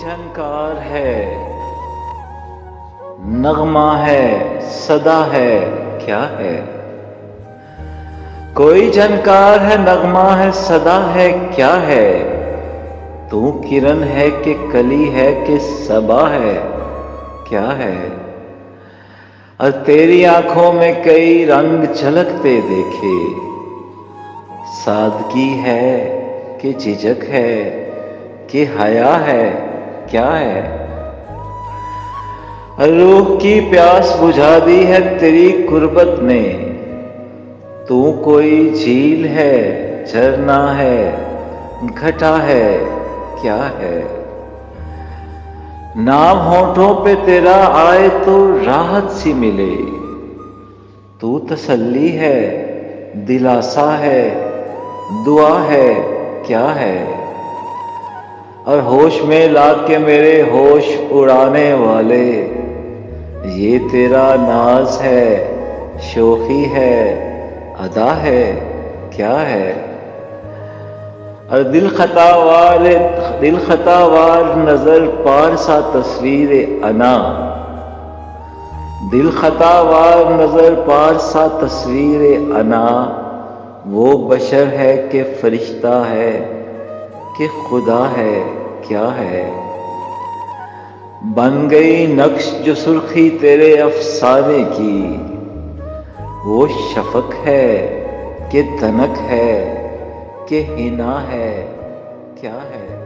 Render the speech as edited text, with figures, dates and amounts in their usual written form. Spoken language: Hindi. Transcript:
झनकार है, नगमा है, सदा है, क्या है? कोई झनकार है, नगमा है, सदा है, क्या है? तू किरण है कि कली है कि सबा है, क्या है? और तेरी आंखों में कई रंग झलकते देखे, सादगी है कि झिझक है कि हया है, क्या है? रूह की प्यास बुझा दी है तेरी कुर्बत ने, तू कोई झील है, झरना है, घटा है, क्या है? नाम होठों पे तेरा आए तो राहत सी मिले, तू तसल्ली है, दिलासा है, दुआ है, क्या है? और होश में लाके मेरे होश उड़ाने वाले, ये तेरा नाज है, शोखी है, अदा है, क्या है? और दिल खतावार नजर पार सा तस्वीर अना, दिल खतावार नजर पार सा तस्वीर अना, वो बशर है कि फरिश्ता है कि खुदा है, क्या है? बन गई नक्श जो सुर्खी तेरे अफसाने की, वो शफक है कि तनक है कि हिना है, क्या है?